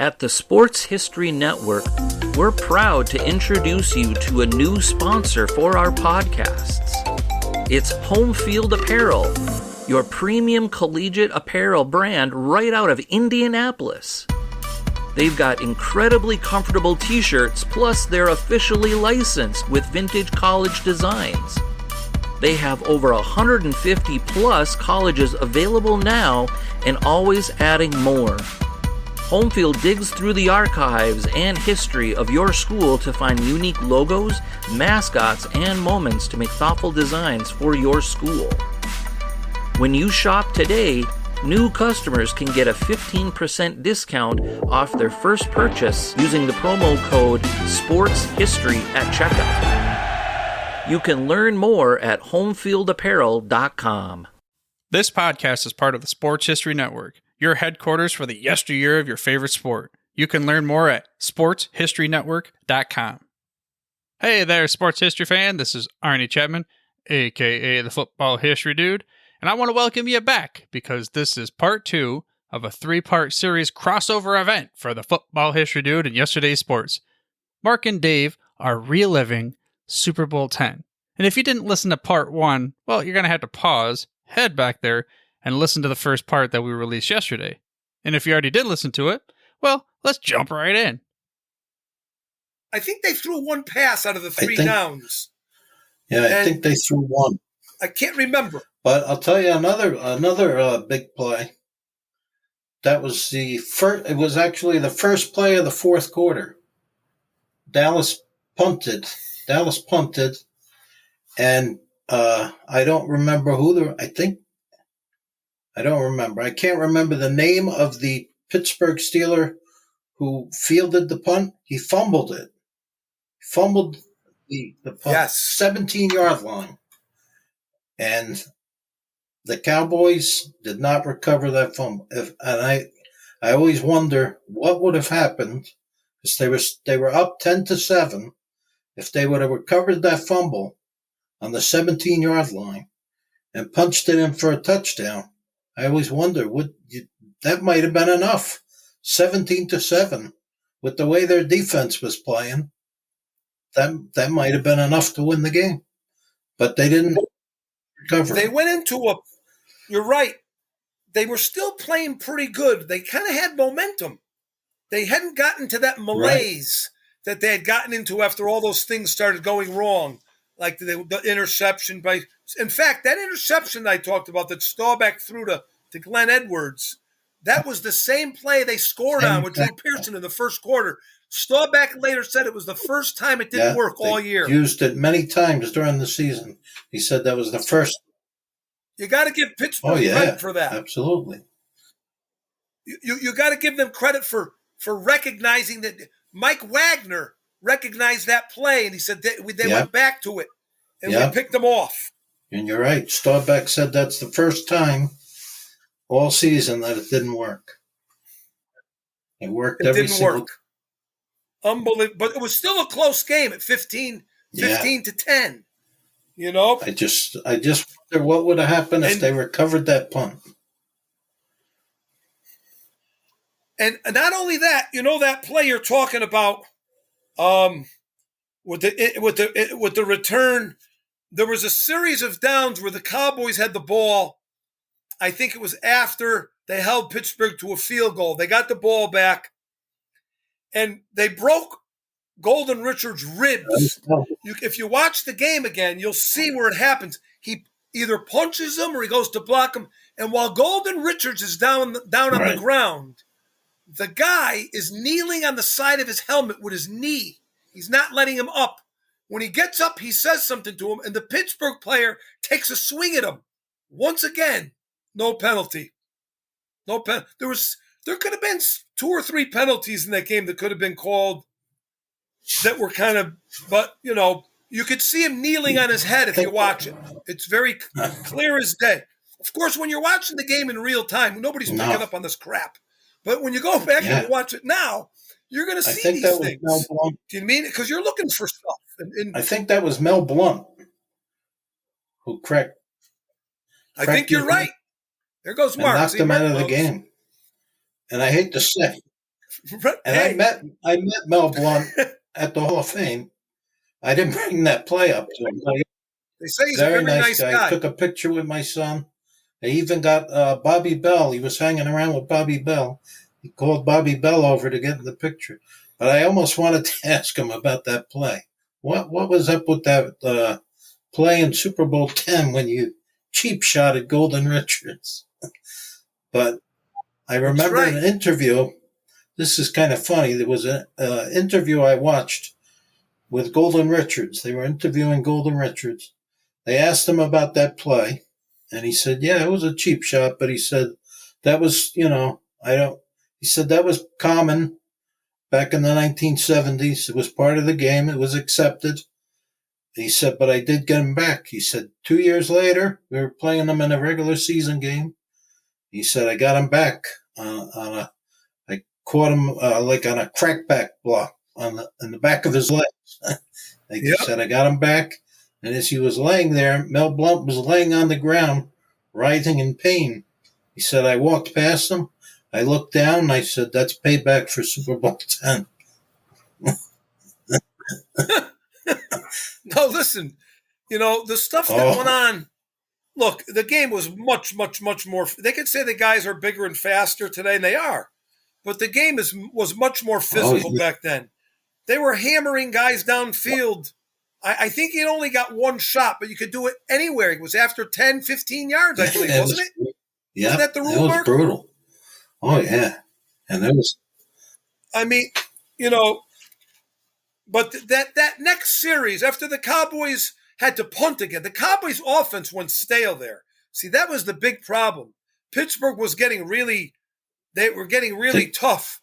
At the Sports History Network, we're proud to introduce you to a new sponsor for our podcasts. It's Home Field Apparel, your premium collegiate apparel brand right out of Indianapolis. They've got incredibly comfortable t-shirts, plus they're officially licensed with vintage college designs. They have over 150 plus colleges available now and always adding more. Homefield digs through the archives and history of your school to find unique logos, mascots, and moments to make thoughtful designs for your school. When you shop today, new customers can get a 15% discount off their first purchase using the promo code SPORTSHISTORY at checkout. You can learn more at homefieldapparel.com. This podcast is part of the Sports History Network, your headquarters for the yesteryear of your favorite sport. You can learn more at sportshistorynetwork.com. Hey there, sports history fan. This is Arnie Chapman, a.k.a. the Football History Dude, and I want to welcome you back because this is part 2 of a 3-part series crossover event for the Football History Dude and yesterday's sports. Mark and Dave are reliving Super Bowl X. And if you didn't listen to part 1, well, you're going to have to pause, head back there, and listen to the first part that we released yesterday. And if you already did listen to it, well, let's jump right in. I think they threw one pass out of the three downs. Yeah, I think they threw one. I can't remember. But I'll tell you another big play. That was the first. It was actually the first play of the fourth quarter. Dallas punted, and I don't remember I can't remember the name of the Pittsburgh Steeler who fielded the punt. He fumbled it. The punt, yes, 17-yard line. And the Cowboys did not recover that fumble. I always wonder what would have happened because they were up 10-7. If they would have recovered that fumble on the 17-yard line and punched it in for a touchdown, I always wonder that might have been enough. 17-7 with the way their defense was playing. That might have been enough to win the game, but they didn't recover. They went into you're right. They were still playing pretty good. They kind of had momentum. They hadn't gotten to that malaise that they had gotten into after all those things started going wrong, like the interception by. In fact, that interception I talked about that Staubach threw to Glenn Edwards, that was the same play they scored on with Drew Pearson in the first quarter. Staubach later said it was the first time it didn't work all year. Used it many times during the season. He said that was the first. You got to give Pittsburgh credit for that. Absolutely. You got to give them credit for recognizing that. Mike Wagner recognized that play, and he said they went back to it, and we picked them off. And you're right. Staubach said that's the first time all season that it didn't work. It worked every single time. Unbelievable. But it was still a close game at 15 to 10. You know? I just wonder what would have happened if they recovered that punt. And not only that, you know that play you're talking about with the return, there was a series of downs where the Cowboys had the ball. I think it was after they held Pittsburgh to a field goal. They got the ball back, and they broke Golden Richard's ribs. If you watch the game again, you'll see where it happens. He either punches him or he goes to block him. And while Golden Richards is down on the ground, the guy is kneeling on the side of his helmet with his knee. He's not letting him up. When he gets up, he says something to him, and the Pittsburgh player takes a swing at him. Once again, no penalty. No pen. There could have been 2 or 3 penalties in that game that could have been called that were kind of, but, you know, you could see him kneeling on his head if you watch it. It's very clear as day. Of course, when you're watching the game in real time, nobody's picking up on this crap. But when you go back and watch it now, you're going to see these things. Do you mean it? Because you're looking for stuff. I think that was Mel Blount who cracked. I think you're right. There goes Mark. Knocked him out of the game. And I hate to say, And I met Mel Blount at the Hall of Fame. I didn't bring that play up to him. They say he's a very nice guy. Took a picture with my son. They even got Bobby Bell. He was hanging around with Bobby Bell. He called Bobby Bell over to get in the picture. But I almost wanted to ask him about that play. What was up with that play in Super Bowl X when you cheap shot at Golden Richards? But I remember an interview. This is kind of funny. There was an interview I watched with Golden Richards. They were interviewing Golden Richards. They asked him about that play, and he said, yeah, it was a cheap shot, but he said that was, he said that was common back in the 1970s. It was part of the game. It was accepted. He said, but I did get him back. He said 2 years later, we were playing them in a regular season game. He said, I got him back I caught him like on a crackback block in the back of his legs. He said, I got him back. And as he was laying there, Mel Blount was laying on the ground, writhing in pain. He said, I walked past him. I looked down and I said, that's payback for Super Bowl X. No, listen, the stuff that went on. Look, the game was much, much, much more. They could say the guys are bigger and faster today, and they are. But the game was much more physical back then. They were hammering guys downfield. I think he only got one shot, but you could do it anywhere. It was after 10, 15 yards, I believe, wasn't it? Yeah. Wasn't that the rule, it was Mark? brutal. Oh, yeah. And it was... I mean, but that next series, after the Cowboys had to punt again, the Cowboys' offense went stale there. See, that was the big problem. Pittsburgh was getting really tough.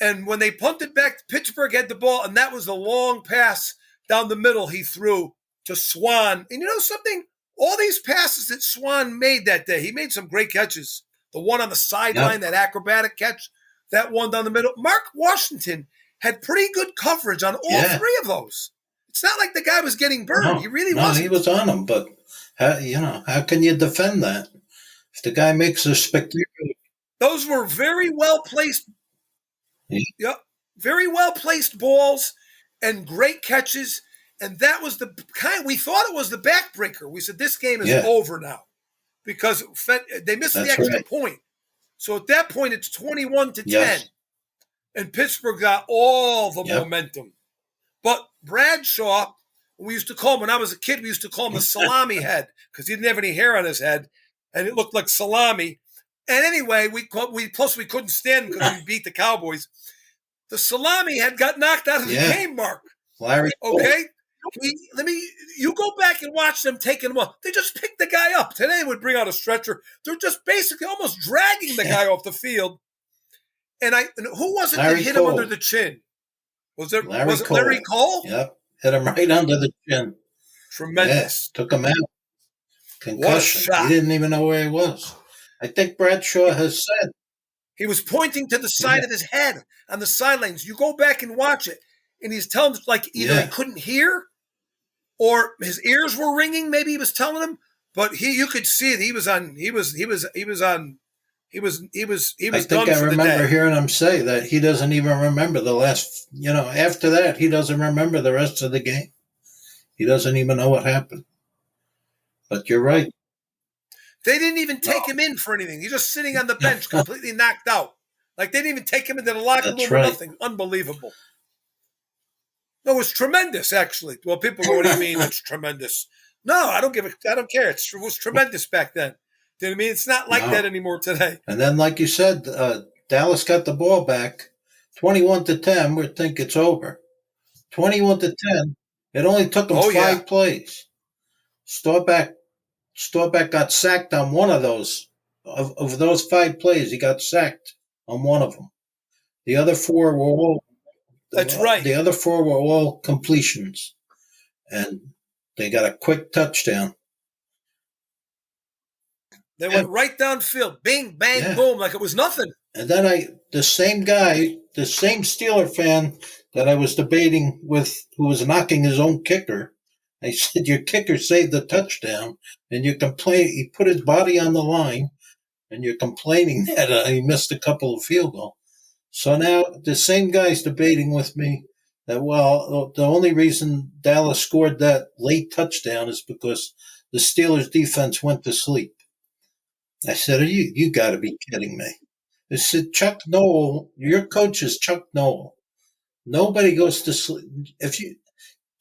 And when they punted back, Pittsburgh had the ball, and that was the long pass down the middle he threw to Swan. And you know something? All these passes that Swan made that day, he made some great catches. The one on the sideline, that acrobatic catch, that one down the middle. Mark Washington had pretty good coverage on all three of those. It's not like the guy was getting burned. No, he really wasn't. He was on them, but how can you defend that? If the guy makes a spectacular... Those were very well-placed very well-placed balls and great catches, and that was the kind we thought it was the backbreaker. We said this game is over now because they missed the extra point. So at that point, it's 21-10, and Pittsburgh got all the momentum. But Bradshaw, we used to call him, when I was a kid, we used to call him the salami head because he didn't have any hair on his head, and it looked like salami. And anyway, we couldn't stand him because we beat the Cowboys. The salami had got knocked out of the game, Mark. Larry. Okay? You go back and watch them taking him off. They just picked the guy up. Today they would bring out a stretcher. They're just basically almost dragging the guy off the field. And who was it that hit him under the chin? Was it Larry Cole? Yep. Hit him right under the chin. Tremendous. Took him out. Concussion. He didn't even know where he was. I think Bradshaw has said. He was pointing to the side of his head on the sidelines. You go back and watch it, and he's telling them, like, either he couldn't hear or his ears were ringing. Maybe he was telling him, but you could see it. He was done for I the remember day. hearing him say that he doesn't even remember the last, after that, he doesn't remember the rest of the game. He doesn't even know what happened. But you're right. They didn't even take him in for anything. He's just sitting on the bench, completely knocked out. Like, they didn't even take him into the locker room or nothing. Unbelievable. No, it was tremendous, actually. Well, people go, what do you mean it's tremendous? No, I don't care. It was tremendous back then. You know what I mean? It's not like that anymore today. And then, like you said, Dallas got the ball back. 21-10, we think it's over. 21-10. It only took them 5 plays. Staubach got sacked on one of those. Of those 5 plays, he got sacked on one of them. The other 4 were all... That's right. The other 4 were all completions. And they got a quick touchdown. They went right downfield. Bing, bang, boom, like it was nothing. And then the same guy, the same Steeler fan that I was debating with, who was knocking his own kicker, I said, your kicker saved the touchdown, and you complain. He put his body on the line, and you're complaining that he missed a couple of field goals. So now the same guy's debating with me that, well, the only reason Dallas scored that late touchdown is because the Steelers defense went to sleep. I said, you got to be kidding me. I said, Chuck Noll, your coach is Chuck Noll. Nobody goes to sleep.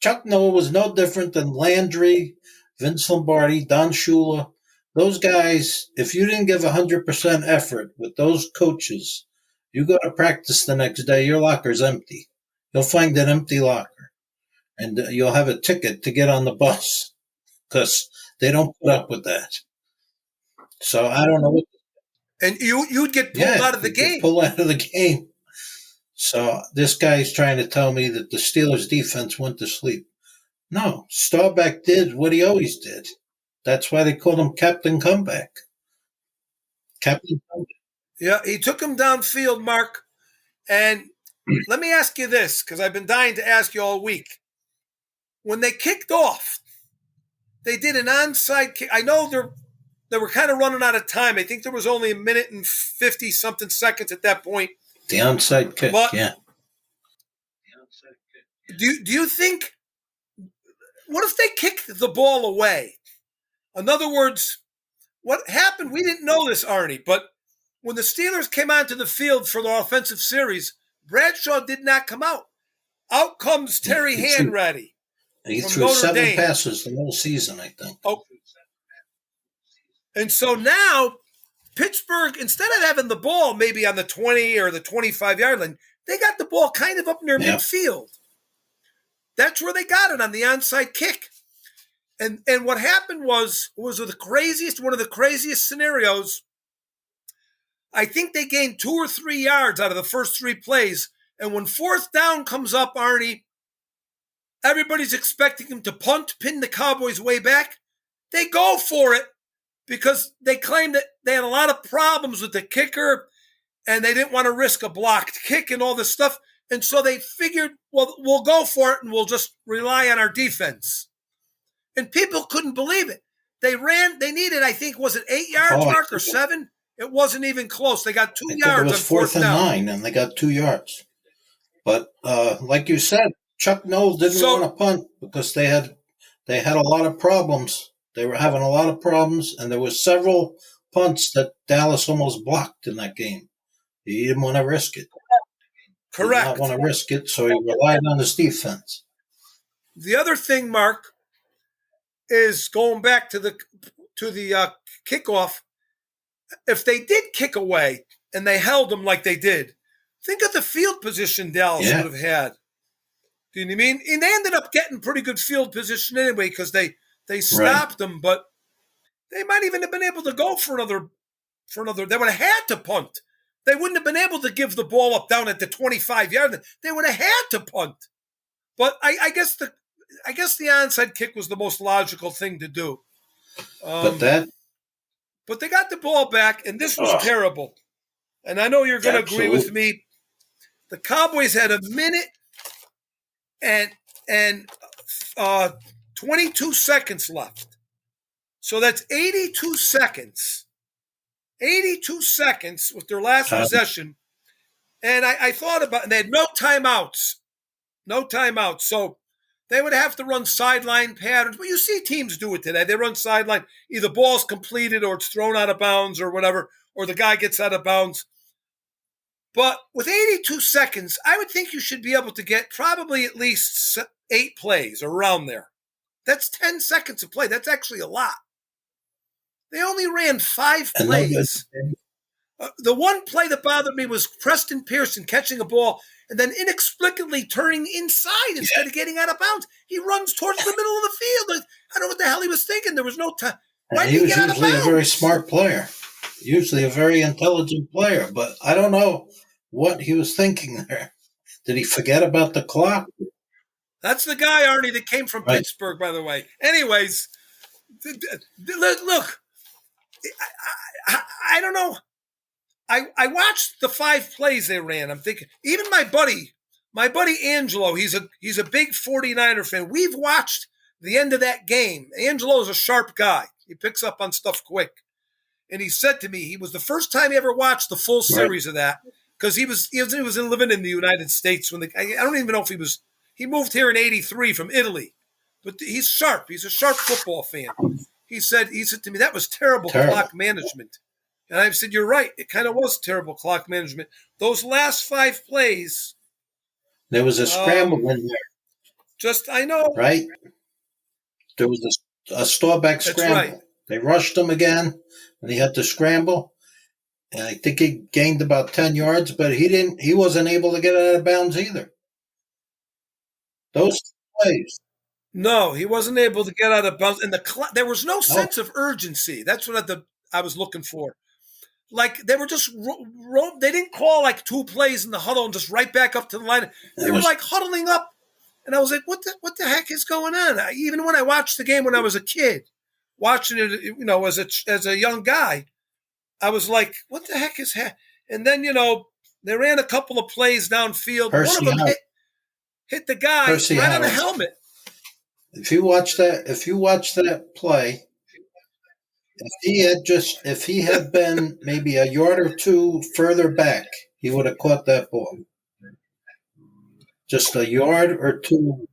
Chuck Noll was no different than Landry, Vince Lombardi, Don Shula. Those guys, if you didn't give 100% effort with those coaches, you go to practice the next day, your locker's empty. You'll find an empty locker, and you'll have a ticket to get on the bus because they don't put up with that. So I don't know. And you'd get pulled out of the game. Pulled out of the game. So this guy's trying to tell me that the Steelers defense went to sleep. No, Staubach did what he always did. That's why they called him Captain Comeback. Captain Comeback. Yeah, he took him downfield, Mark. And let me ask you this, because I've been dying to ask you all week. When they kicked off, they did an onside kick. I know they were kind of running out of time. I think there was only a minute and 50-something seconds at that point. The onside kick, yeah. Do you think, what if they kicked the ball away? In other words, what happened, we didn't know this, Arnie, but when the Steelers came onto the field for the offensive series, Bradshaw did not come out. Out comes Terry Hanratty. He threw 7 passes the whole season, I think. Oh. And so now, Pittsburgh, instead of having the ball maybe on the 20 or the 25-yard line, they got the ball kind of up near midfield. That's where they got it on the onside kick. And what happened was one of the craziest scenarios. I think they gained 2 or 3 yards out of the first 3 plays. And when 4th down comes up, Arnie, everybody's expecting him to punt, pin the Cowboys way back. They go for it because they claimed that they had a lot of problems with the kicker and they didn't want to risk a blocked kick and all this stuff. And so they figured, well, we'll go for it and we'll just rely on our defense. And people couldn't believe it. They needed, I think, was it 8 yards, Mark, or 7? It wasn't even close. They got 2 yards. It was 4th and 9, and they got 2 yards. But like you said, Chuck Noll didn't want to punt because they had a lot of problems. They were having a lot of problems, and there were several punts that Dallas almost blocked in that game. He didn't want to risk it. Correct. He did not want to risk it, so he relied on his defense. The other thing, Mark, is going back to the kickoff. If they did kick away and they held them like they did, think of the field position Dallas would have had. Do you know what I mean? And they ended up getting pretty good field position anyway because they stopped them, but they might even have been able to go for another. They would have had to punt. They wouldn't have been able to give the ball up down at the 25-yard line. They would have had to punt. But I guess the onside kick was the most logical thing to do. But they got the ball back, and this was terrible. And I know you're going to agree with me. The Cowboys had a minute and 22 seconds left. So that's 82 seconds. 82 seconds with their last possession. And I thought about it, and they had no timeouts. No timeouts. So they would have to run sideline patterns. But you see teams do it today. They run sideline. Either ball's completed or it's thrown out of bounds or whatever, or the guy gets out of bounds. But with 82 seconds, I would think you should be able to get probably at least 8 plays around there. That's 10 seconds of play. That's actually a lot. They only ran 5 plays. The one play that bothered me was Preston Pearson catching a ball and then inexplicably turning inside instead of getting out of bounds. He runs towards the middle of the field. I don't know what the hell he was thinking. There was no time. Why did he get out of bounds? He was usually a very smart player, usually a very intelligent player, but I don't know what he was thinking there. Did he forget about the clock? That's the guy, Arnie, that came from Pittsburgh, by the way. Anyways, look, I don't know. I watched the 5 plays they ran. I'm thinking, even my buddy Angelo, he's a big 49er fan. We've watched the end of that game. Angelo is a sharp guy. He picks up on stuff quick. And he said to me, he was the first time he ever watched the full series of that. because he was living in the United States when I don't even know if he moved here in '83 from Italy, but he's sharp. He's a sharp football fan. He said to me, that was terrible clock management. And I said, you're right. It kind of was terrible clock management. Those last 5 plays. There was a scramble in there. I know. Right? There was a Staubach scramble. Right. They rushed him again, and he had to scramble. And I think he gained about 10 yards, but he wasn't able to get out of bounds either. Those plays. No, he wasn't able to get out of bounds. And there was no sense of urgency. That's what I was looking for. Like, they were just they didn't call like 2 plays in the huddle and just right back up to the line. They were like huddling up. And I was like, what the heck is going on? Even when I watched the game when I was a kid, watching it, as a young guy, I was like, what the heck is happening? And then, they ran a couple of plays downfield. One of them hit the guy right on the helmet. If you watch that play, if he had been maybe a yard or 2 further back, he would have caught that ball. Just a yard or 2.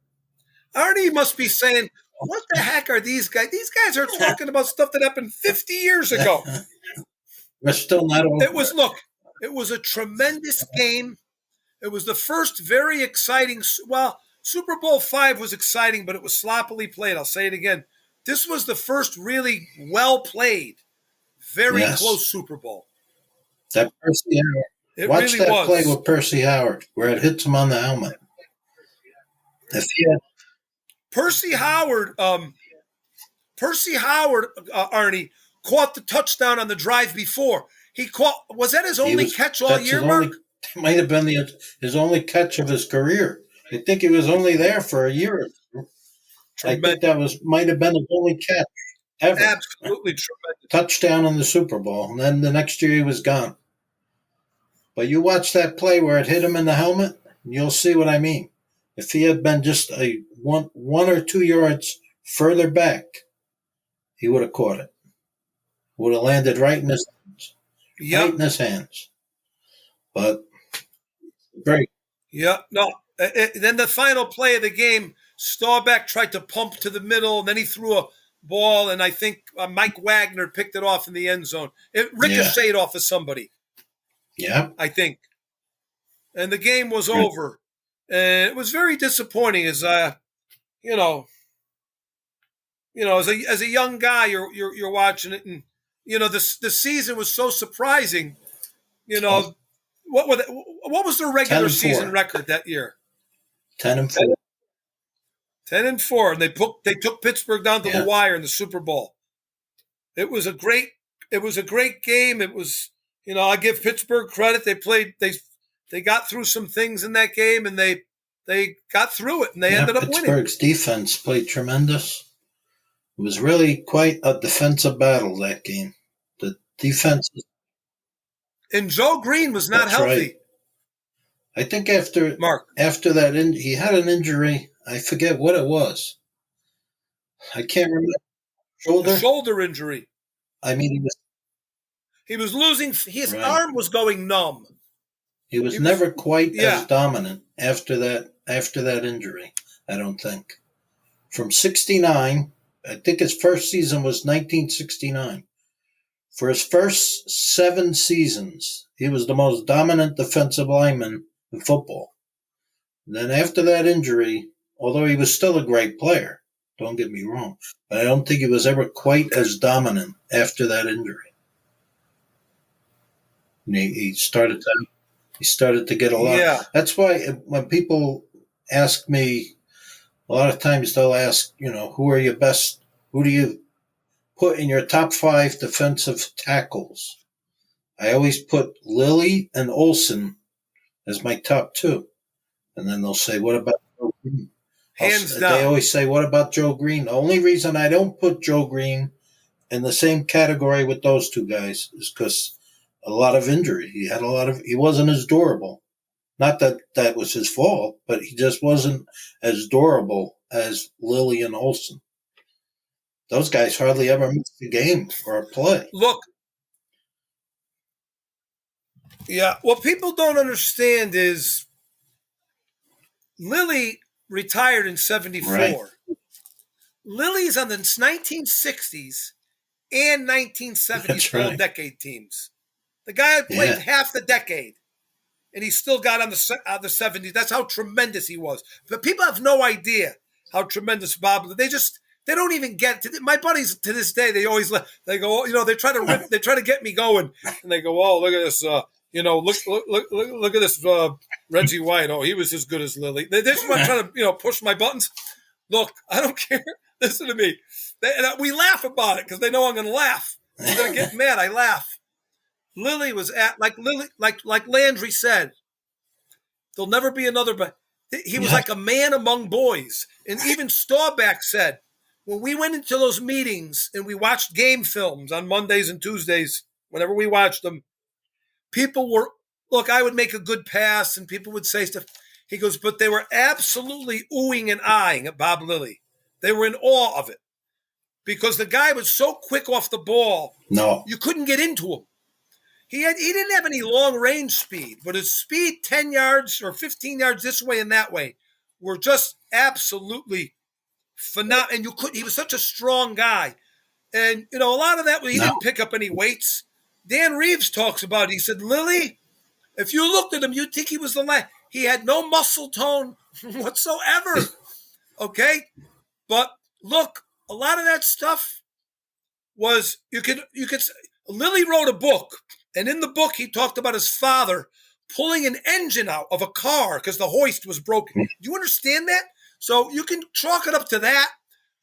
Arnie must be saying, what the heck are these guys? These guys are talking about stuff that happened 50 years ago. We're still not over. It was a tremendous game. It was the first very exciting, Super Bowl V was exciting, but it was sloppily played. I'll say it again. This was the first really well-played, very close Super Bowl. That Percy Howard. Watch really that play with Percy Howard, where it hits him on the helmet. Percy Howard, Arnie, caught the touchdown on the drive before. Was that his only catch all year, Mark? It might have been his only catch of his career. I think he was only there for a year or 2. I think that might have been his only catch ever. Absolutely tremendous. Touchdown in the Super Bowl, and then the next year he was gone. But you watch that play where it hit him in the helmet, and you'll see what I mean. If he had been just a one or 2 yards further back, he would have caught it. Would have landed right in his hands. Yep. Right in his hands. But great. Yeah, no. Then the final play of the game, Staubach tried to pump to the middle, and then he threw a ball, and I think Mike Wagner picked it off in the end zone. It ricocheted off of somebody. Yeah. I think. And the game was over. And it was very disappointing as as a young guy, you're watching it, and the season was so surprising. What was their regular season record that year? 10-4. 10-4, and they took Pittsburgh down to the wire in the Super Bowl. It was a great game. It was, I give Pittsburgh credit. They got through some things in that game, and they got through it, and they ended up winning. Pittsburgh's defense played tremendous. It was really quite a defensive battle, that game. The defense. And Joe Green was not healthy. Right. I think after that, he had an injury. I forget what it was. I can't remember. A shoulder injury. I mean, he was losing. His arm was going numb. He was never quite as dominant after that injury, I don't think. From 1969, I think his first season was 1969. For his first 7 seasons, he was the most dominant defensive lineman in football. And then after that injury, although he was still a great player, don't get me wrong, but I don't think he was ever quite as dominant after that injury. And he started to get a lot. Yeah. That's why when people ask me, a lot of times they'll ask, who are your best, who do you put in your top 5 defensive tackles? I always put Lilly and Olsen as my top 2. And then they'll say, what about Joe Green? Hands down. They always say, what about Joe Green? The only reason I don't put Joe Green in the same category with those 2 guys is because a lot of injury. He wasn't as durable. Not that that was his fault, but he just wasn't as durable as Lilly and Olsen. Those guys hardly ever missed a game or a play. Look, Yeah. What people don't understand is Lily retired in 74. Right. Lily's on the 1960s and 1970s That's right. all-decade teams. The guy had played half the decade, and he still got on the 70s. That's how tremendous he was. But people have no idea how tremendous Bob. They don't even get it. My buddies to this day, they always they go, they try to get me going, and they go, oh, look at this, look at this Reggie White. Oh, he was as good as Lily. They just want to try to push my buttons. Look, I don't care. Listen to me. We laugh about it because they know I'm going to laugh. I'm going to get mad. I laugh. Lily was like Landry said, there'll never be another, but he was like a man among boys. And even Staubach said, when we went into those meetings and we watched game films on Mondays and Tuesdays, whenever we watched them, people were, look, I would make a good pass and people would say stuff. He goes, but they were absolutely oohing and eyeing at Bob Lilly. They were in awe of it because the guy was so quick off the ball. No, you couldn't get into him. He didn't have any long range speed, but his speed 10 yards or 15 yards this way and that way were just absolutely phenomenal. And he was such a strong guy. And, a lot of that, he didn't pick up any weights. Dan Reeves talks about it. He said, Lily, if you looked at him, you'd think he was the last. He had no muscle tone whatsoever. Okay? But look, a lot of that stuff was, Lily wrote a book, and in the book he talked about his father pulling an engine out of a car because the hoist was broken. Do you understand that? So you can chalk it up to that.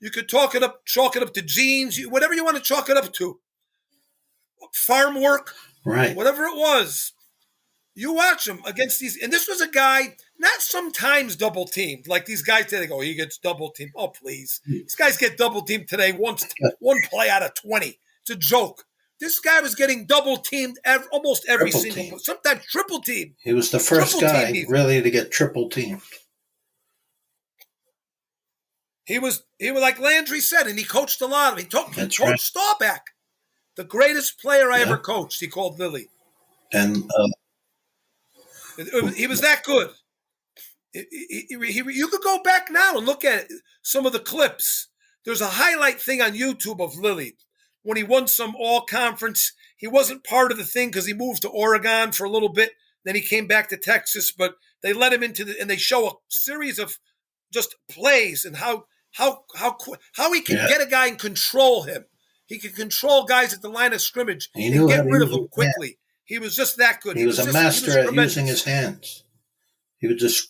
You could chalk it up to genes, whatever you want to chalk it up to. Farm work, right? Whatever it was. You watch him against these, and this was a guy not sometimes double teamed like these guys today. They go, he gets double teamed. Oh, please, these guys get double teamed today. One play out of 20. It's a joke. This guy was getting double teamed almost every single, sometimes triple teamed. He was the first guy really to get triple teamed. He was like Landry said, and he coached a lot of them. He coached Staubach, the greatest player I ever coached. He called Lily, and he was that good. You could go back now and look at some of the clips. There's a highlight thing on YouTube of Lily when he won some all-conference. He wasn't part of the thing because he moved to Oregon for a little bit. Then he came back to Texas, but they let him into and they show a series of just plays and how he can get a guy and control him. He could control guys at the line of scrimmage and get rid of them quickly. He was just that good. He was a master at using his hands. He would just,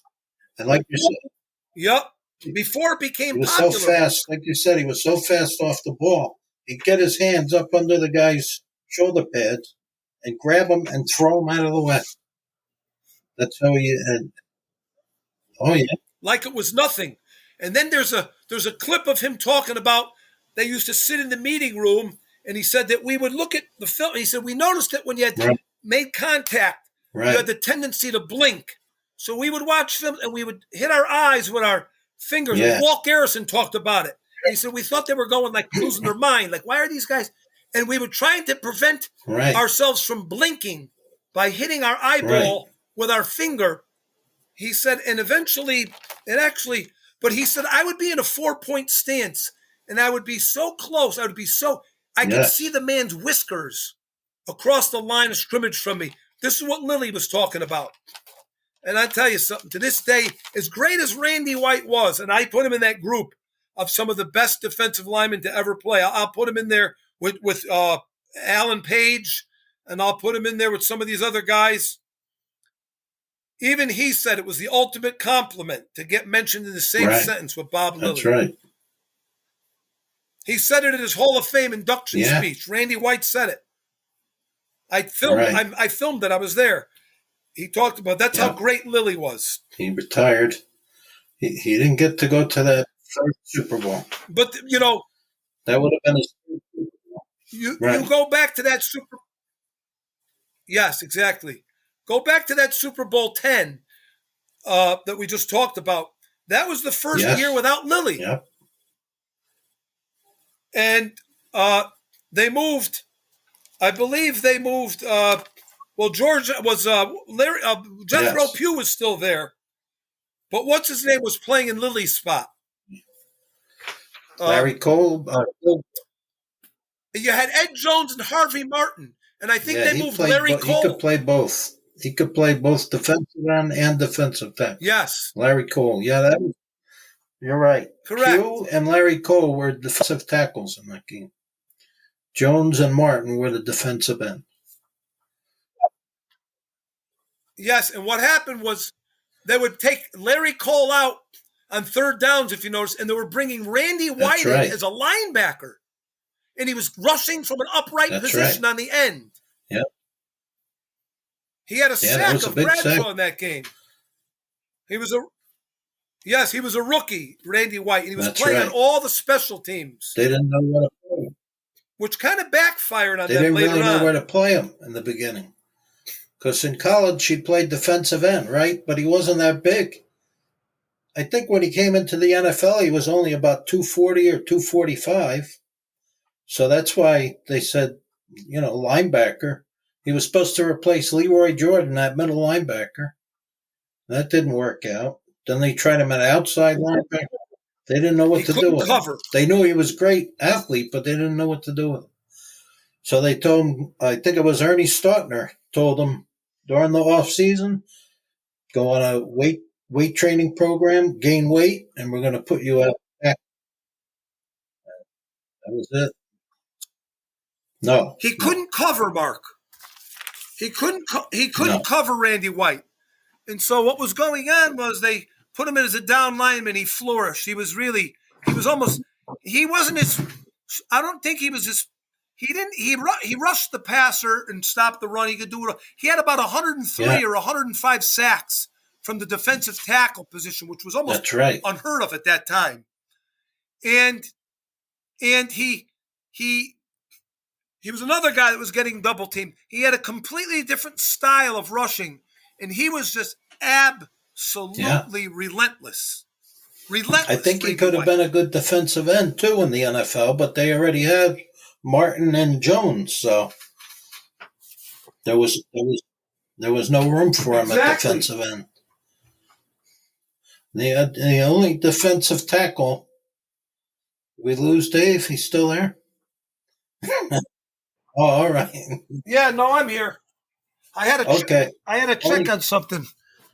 and like you said. Yep. Before it became popular. He was so fast, like you said, he was so fast off the ball. He'd get his hands up under the guy's shoulder pads and grab him and throw him out of the way. That's how he had. Oh, yeah. Like it was nothing. And then there's a clip of him talking about they used to sit in the meeting room, and he said that we would look at the film. He said, we noticed that when you had made contact, you had the tendency to blink. So we would watch film, and we would hit our eyes with our fingers. Yeah. Walt Garrison talked about it. He said, we thought they were going like losing their mind. Like, why are these guys? And we were trying to prevent ourselves from blinking by hitting our eyeball with our finger. He said, and eventually, but he said, I would be in a 4-point stance, and I would be so close. I could see the man's whiskers across the line of scrimmage from me. This is what Lily was talking about. And I tell you something, to this day, as great as Randy White was, and I put him in that group of some of the best defensive linemen to ever play. I'll put him in there with Alan Page, and I'll put him in there with some of these other guys. Even he said it was the ultimate compliment to get mentioned in the same sentence with Bob Lilly. That's right. He said it at his Hall of Fame induction speech. Randy White said it. I filmed it. I was there. He talked about that's how great Lily was. He retired. He didn't get to go to that first Super Bowl. But, that would have been his you go back to that Super Yes, exactly. Go back to that Super Bowl 10 that we just talked about. That was the first year without Lily. Yep. And they moved, I believe they moved Well, George was Larry. Jethro Yes. Pugh was still there, but what's his name was playing in Lily's spot. Larry Cole. You had Ed Jones and Harvey Martin, and I think Yeah, they he moved played. Larry He Cole. could play both. He could play both defensive end and defensive tackle. Yes, Larry Cole. Yeah, that was. You're right. correct. Pugh and Larry Cole were defensive tackles in that game. Jones and Martin were the defensive end. Yes, and what happened was they would take Larry Cole out on third downs, if you notice, and they were bringing Randy White in as a linebacker, and he was rushing from an upright position on the end. Yep. He had a sack of Bradshaw in that game. He was a rookie, Randy White, and he was playing on all the special teams. They didn't know where to play him. Which kind of backfired on them later on. They didn't really know where to play him in the beginning. Because in college, he played defensive end, right? But he wasn't that big. I think when he came into the NFL, he was only about 240 or 245. So that's why they said, linebacker. He was supposed to replace Leroy Jordan, that middle linebacker. That didn't work out. Then they tried him at outside linebacker. They didn't know what to do with him. They knew he was a great athlete, but they didn't know what to do with him. So they told him, I think it was Ernie Stautner, told him during the off season, go on a weight training program, gain weight, and we're going to put you out back. That was it. No. He couldn't cover Mark. He couldn't cover Randy White. And so what was going on was they put him in as a down lineman. He flourished. He wasn't as, I don't think he was as, he rushed the passer and stopped the run. He could do it. He had about 103 or 105 sacks from the defensive tackle position, which was almost unheard of at that time. And he was another guy that was getting double teamed. He had a completely different style of rushing, and he was just absolutely relentless. I think he could have been a good defensive end too in the NFL, but they already had Martin and Jones, so there was no room for him at defensive end. The only defensive tackle we lose, Dave. He's still there. Oh, all right. Yeah, no, I'm here. I had to check on something.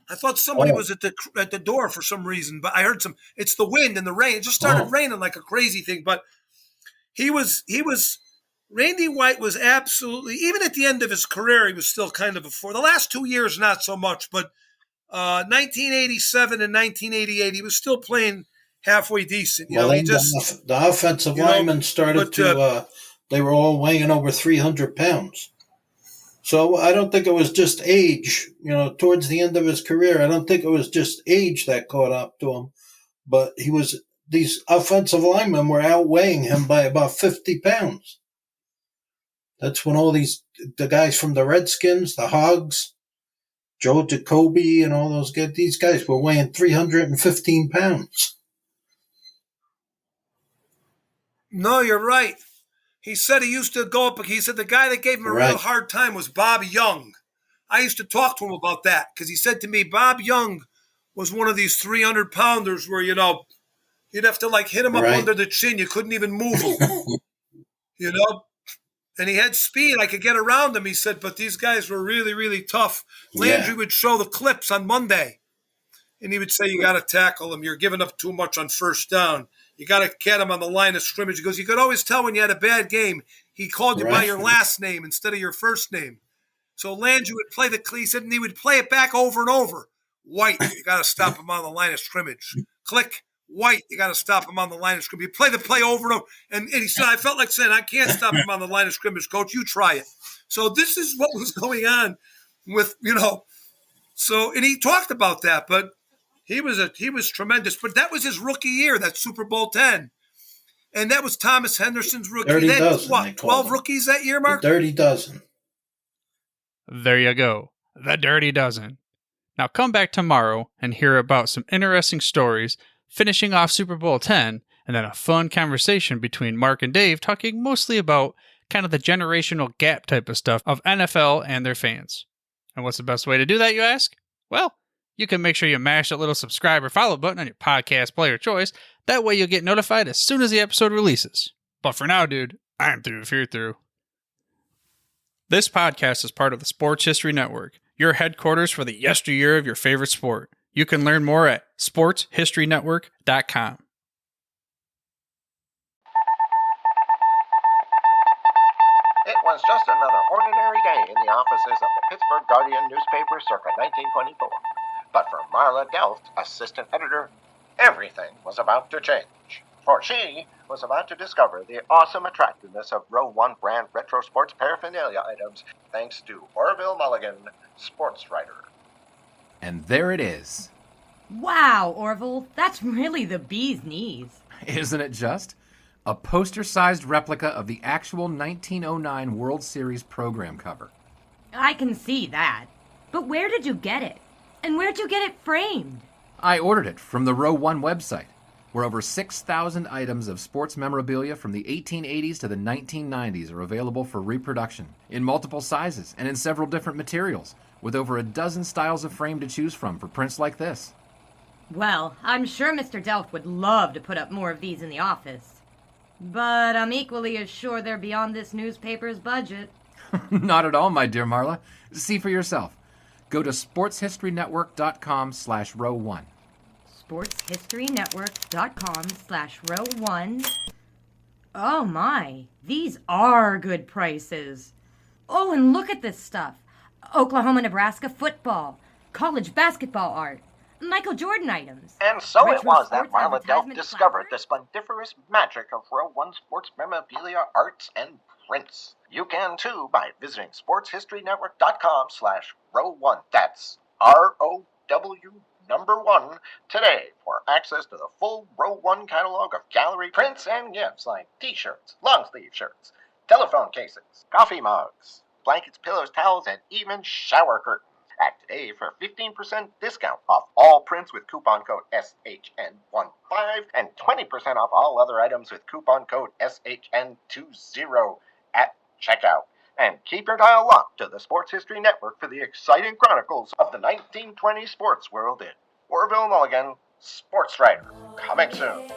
I thought somebody was at the door for some reason, but I heard it's the wind and the rain. It just started raining like a crazy thing, but Randy White was absolutely, even at the end of his career, he was still kind of the last 2 years, not so much, but 1987 and 1988, he was still playing halfway decent. The offensive linemen started they were all weighing over 300 pounds. So I don't think it was just age, towards the end of his career. I don't think it was just age that caught up to him, but these offensive linemen were outweighing him by about 50 pounds. That's when the guys from the Redskins, the Hogs, Joe Jacoby and all these guys were weighing 315 pounds. No, you're right. He said he used to go up. He said the guy that gave him a real hard time was Bob Young. I used to talk to him about that because he said to me, Bob Young was one of these 300-pounders where, you'd have to hit him up under the chin. You couldn't even move him, And he had speed. I could get around him, he said, but these guys were really, really tough. Landry would show the clips on Monday, and he would say, you got to tackle him. You're giving up too much on first down. You got to get him on the line of scrimmage. He goes, you could always tell when you had a bad game. He called you by your last name instead of your first name. So Landry would play he said, and he would play it back over and over. White, you got to stop him on the line of scrimmage. Click. White, you got to stop him on the line of scrimmage. You play the play over and over. And he said, I felt like saying, I can't stop him on the line of scrimmage, coach. You try it. So this is what was going on with, So, and he talked about that, but he was tremendous. But that was his rookie year, that Super Bowl 10. And that was Thomas Henderson's rookie. Dirty dozen, what, 12 rookies that year, Mark? The dirty dozen. There you go. The dirty dozen. Now come back tomorrow and hear about some interesting stories, finishing off Super Bowl 10, and then a fun conversation between Mark and Dave talking mostly about kind of the generational gap type of stuff of NFL and their fans. And what's the best way to do that, you ask? Well, you can make sure you mash that little subscribe or follow button on your podcast player of choice. That way you'll get notified as soon as the episode releases. But for now, dude, I'm through if you're through. This podcast is part of the Sports History Network, your headquarters for the yesteryear of your favorite sport. You can learn more at sportshistorynetwork.com. It was just another ordinary day in the offices of the Pittsburgh Guardian newspaper circa 1924. But for Marla Delft, assistant editor, everything was about to change. For she was about to discover the awesome attractiveness of Row 1 brand retro sports paraphernalia items thanks to Orville Mulligan, sports writer. And there it is. Wow, Orville, that's really the bee's knees. Isn't it just? A poster-sized replica of the actual 1909 World Series program cover. I can see that. But where did you get it? And where'd you get it framed? I ordered it from the Row 1 website, where over 6,000 items of sports memorabilia from the 1880s to the 1990s are available for reproduction, in multiple sizes and in several different materials, with over a dozen styles of frame to choose from for prints like this. Well, I'm sure Mr. Delft would love to put up more of these in the office. But I'm equally as sure they're beyond this newspaper's budget. Not at all, my dear Marla. See for yourself. Go to sportshistorynetwork.com/row1. sportshistorynetwork.com/row1. Oh my, these are good prices. Oh, and look at this stuff. Oklahoma-Nebraska football, college basketball art, Michael Jordan items. And so it retro was that sports Marla Delft advertisement discovered the placards. splendiferous magic of Row 1 sports memorabilia, arts, and prints. You can too by visiting sportshistorynetwork.com/row1. That's ROW1 today for access to the full Row 1 catalog of gallery prints and gifts like t-shirts, long-sleeve shirts, telephone cases, coffee mugs, blankets, pillows, towels, and even shower curtains. Act today for 15% discount off all prints with coupon code SHN15 and 20% off all other items with coupon code SHN20 at checkout. And keep your dial locked to the Sports History Network for the exciting chronicles of the 1920 sports world in Orville Mulligan, sports writer. Coming soon.